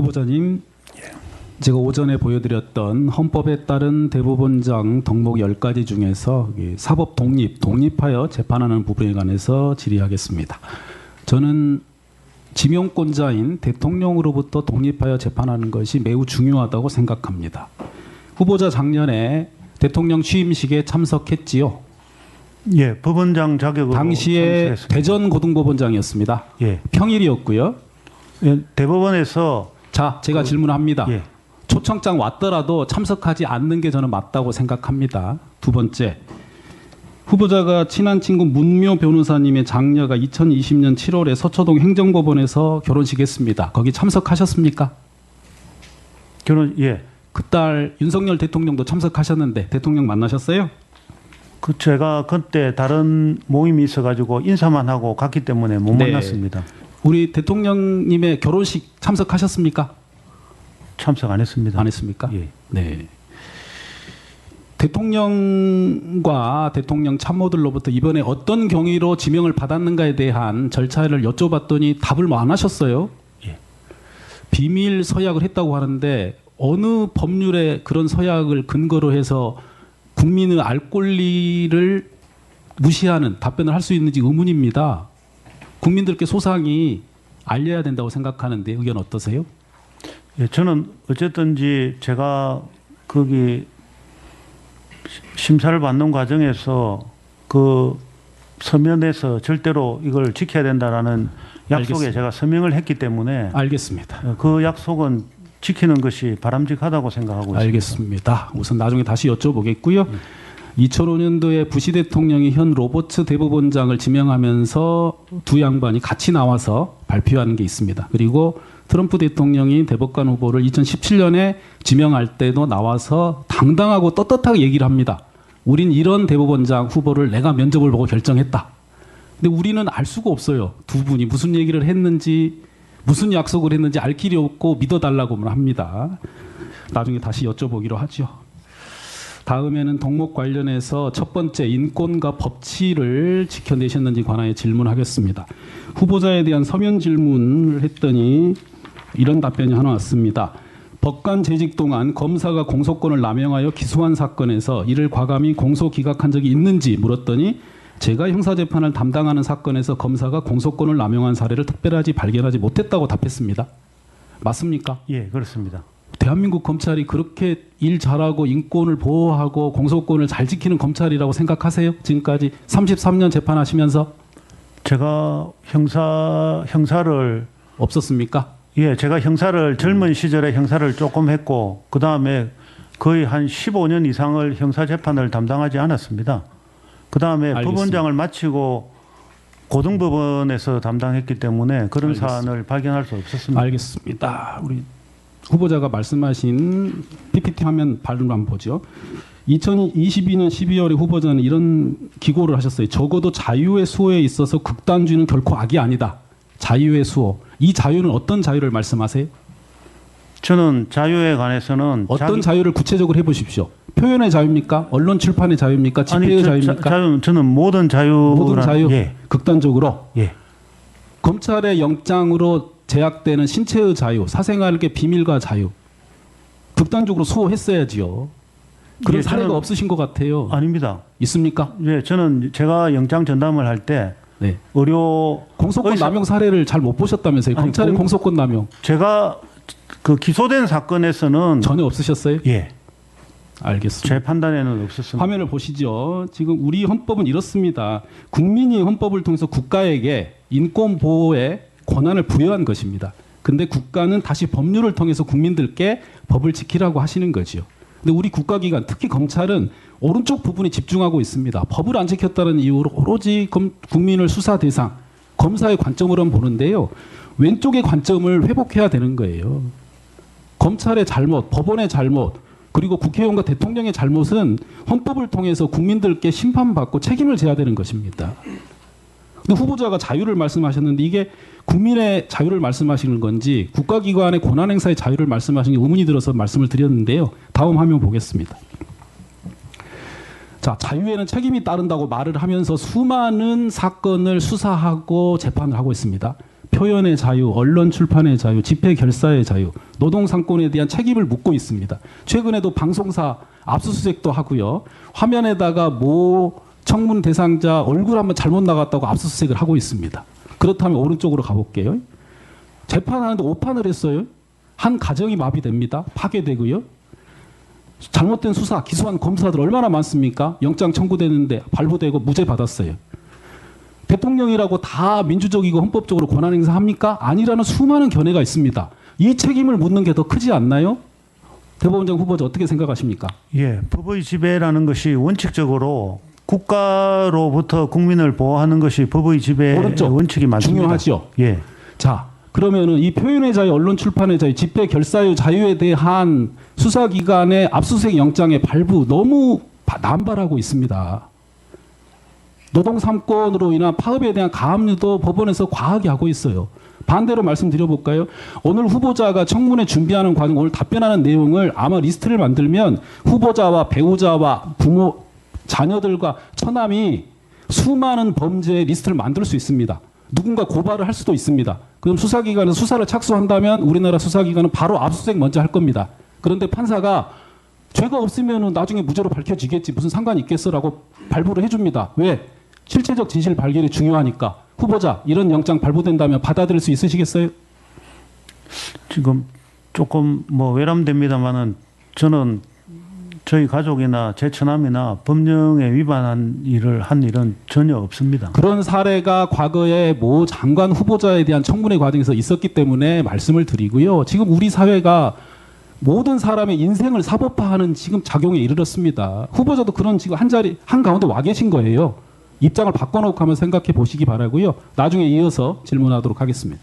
후보자님, 제가 오전에 보여드렸던 헌법에 따른 대법원장 덕목 10가지 중에서 사법 독립하여 재판하는 부분에 관해서 질의하겠습니다. 저는 지명권자인 대통령으로부터 독립하여 재판하는 것이 매우 중요하다고 생각합니다. 후보자 작년에 대통령 취임식에 참석했지요. 예, 법원장 자격으로 당시에 참석했습니다. 대전고등법원장이었습니다. 예. 평일이었고요. 예, 대법원에서 자, 제가 질문합니다. 예. 초청장 왔더라도 참석하지 않는 게 저는 맞다고 생각합니다. 두 번째, 후보자가 친한 친구 문묘 변호사님의 장녀가 2020년 7월에 서초동 행정법원에서 결혼식 했습니다. 거기 참석하셨습니까? 예. 그딸 윤석열 대통령도 참석하셨는데 대통령 만나셨어요? 그 제가 그때 다른 모임이 있어가지고 인사만 하고 갔기 때문에 못 네. 만났습니다. 우리 대통령님의 결혼식 참석하셨습니까? 참석 안 했습니다. 안 했습니까? 예. 네. 대통령과 대통령 참모들로부터 이번에 어떤 경위로 지명을 받았는가에 대한 절차를 여쭤봤더니 답을 안 하셨어요. 예. 비밀 서약을 했다고 하는데 어느 법률에 그런 서약을 근거로 해서 국민의 알 권리를 무시하는 답변을 할 수 있는지 의문입니다. 국민들께 소상히 알려야 된다고 생각하는데 의견 어떠세요? 예, 저는 어쨌든지 제가 거기 심사를 받는 과정에서 그 서면에서 절대로 이걸 지켜야 된다라는 약속에 알겠습니다. 제가 서명을 했기 때문에 알겠습니다. 그 약속은 지키는 것이 바람직하다고 생각하고 있습니다. 알겠습니다. 우선 나중에 다시 여쭤보겠고요. 2005년도에 부시 대통령이 현 로버츠 대법원장을 지명하면서 두 양반이 같이 나와서 발표하는 게 있습니다. 그리고 트럼프 대통령이 대법관 후보를 2017년에 지명할 때도 나와서 당당하고 떳떳하게 얘기를 합니다. 우린 이런 대법원장 후보를 내가 면접을 보고 결정했다. 근데 우리는 알 수가 없어요. 두 분이 무슨 얘기를 했는지 무슨 약속을 했는지 알 길이 없고 믿어달라고만 합니다. 나중에 다시 여쭤보기로 하죠. 다음에는 덕목 관련해서 첫 번째 인권과 법치를 지켜내셨는지 관하여 질문하겠습니다. 후보자에 대한 서면 질문을 했더니 이런 답변이 하나 왔습니다. 법관 재직 동안 검사가 공소권을 남용하여 기소한 사건에서 이를 과감히 공소 기각한 적이 있는지 물었더니 제가 형사재판을 담당하는 사건에서 검사가 공소권을 남용한 사례를 특별하게 발견하지 못했다고 답했습니다. 맞습니까? 예, 그렇습니다. 대한민국 검찰이 그렇게 일 잘하고 인권을 보호하고 공소권을 잘 지키는 검찰이라고 생각하세요? 지금까지 33년 재판하시면서 제가 형사를 없었습니까? 예, 제가 형사를 젊은 시절에 형사를 조금 했고 그 다음에 거의 한 15년 이상을 형사 재판을 담당하지 않았습니다. 그 다음에 알겠습니다. 법원장을 마치고 고등법원에서 담당했기 때문에 그런 알겠습니다. 사안을 발견할 수 없었습니다. 알겠습니다. 우리 후보자가 말씀하신 PPT 화면 발음 한번 보죠. 2022년 12월에 후보자는 이런 기고를 하셨어요. 적어도 자유의 수호에 있어서 극단주의는 결코 악이 아니다. 자유의 수호. 이 자유는 어떤 자유를 말씀하세요? 저는 자유에 관해서는 어떤 자유를 구체적으로 해보십시오. 표현의 자유입니까? 언론 출판의 자유입니까? 집회의 자유입니까? 저는 모든 자유. 모든 자유. 예. 극단적으로. 예. 검찰의 영장으로 제약되는 신체의 자유, 사생활의 비밀과 자유. 극단적으로 수호했어야지요. 그런 예, 사례가 저는 없으신 것 같아요. 아닙니다. 있습니까? 예, 저는 제가 영장 전담을 할 때 네. 의료 공소권 남용 사례를 잘 못 보셨다면서요? 아니, 검찰의 공소권 남용 제가 그 기소된 사건에서는 전혀 없으셨어요? 예, 알겠습니다. 제 판단에는 없었습니다. 화면을 보시죠. 지금 우리 헌법은 이렇습니다. 국민이 헌법을 통해서 국가에게 인권 보호의 권한을 부여한 것입니다. 근데 국가는 다시 법률을 통해서 국민들께 법을 지키라고 하시는 거지요. 근데 우리 국가기관, 특히 검찰은 오른쪽 부분에 집중하고 있습니다. 법을 안 지켰다는 이유로 오로지 국민을 수사 대상, 검사의 관점으로만 보는데요. 왼쪽의 관점을 회복해야 되는 거예요. 검찰의 잘못, 법원의 잘못, 그리고 국회의원과 대통령의 잘못은 헌법을 통해서 국민들께 심판받고 책임을 져야 되는 것입니다. 근데 후보자가 자유를 말씀하셨는데 이게 국민의 자유를 말씀하시는 건지 국가기관의 권한행사의 자유를 말씀하시는 게 의문이 들어서 말씀을 드렸는데요. 다음 화면 보겠습니다. 자, 자유에는 책임이 따른다고 말을 하면서 수많은 사건을 수사하고 재판을 하고 있습니다. 표현의 자유, 언론 출판의 자유, 집회 결사의 자유, 노동 상권에 대한 책임을 묻고 있습니다. 최근에도 방송사 압수수색도 하고요. 화면에다가 모 청문 대상자 얼굴 한번 잘못 나갔다고 압수수색을 하고 있습니다. 그렇다면 오른쪽으로 가볼게요. 재판하는데 오판을 했어요. 한 가정이 마비됩니다. 파괴되고요. 잘못된 수사, 기소한 검사들 얼마나 많습니까? 영장 청구되는데 발부되고 무죄 받았어요. 대통령이라고 다 민주적이고 헌법적으로 권한 행사합니까? 아니라는 수많은 견해가 있습니다. 이 책임을 묻는 게 더 크지 않나요? 대법원장 후보자 어떻게 생각하십니까? 예, 법의 지배라는 것이 원칙적으로 국가로부터 국민을 보호하는 것이 법의 지배의 오른쪽. 원칙이 맞습니다. 중요하죠. 예. 자, 그러면은 이 표현의 자유, 언론 출판의 자유, 집회 결사의 자유에 대한 수사기관의 압수수색 영장의 발부 너무 남발하고 있습니다. 노동 3권으로 인한 파업에 대한 가압류도 법원에서 과하게 하고 있어요. 반대로 말씀드려볼까요? 오늘 후보자가 청문회 준비하는 과정, 오늘 답변하는 내용을 아마 리스트를 만들면 후보자와 배우자와 부모, 자녀들과 처남이 수많은 범죄의 리스트를 만들 수 있습니다. 누군가 고발을 할 수도 있습니다. 그럼 수사기관은 수사를 착수한다면 우리나라 수사기관은 바로 압수수색 먼저 할 겁니다. 그런데 판사가 죄가 없으면 나중에 무죄로 밝혀지겠지 무슨 상관이 있겠어라고 발부를 해줍니다. 왜? 실체적 진실 발견이 중요하니까. 후보자 이런 영장 발부된다면 받아들일 수 있으시겠어요? 지금 조금 뭐 외람됩니다만은 저는 저희 가족이나 제 처남이나 법령에 위반한 일을 한 일은 전혀 없습니다. 그런 사례가 과거에 모 장관 후보자에 대한 청문회 과정에서 있었기 때문에 말씀을 드리고요. 지금 우리 사회가 모든 사람의 인생을 사법화하는 지금 작용에 이르렀습니다. 후보자도 그런 지금 한가운데 와 계신 거예요. 입장을 바꿔놓고 한번 생각해 보시기 바라고요. 나중에 이어서 질문하도록 하겠습니다.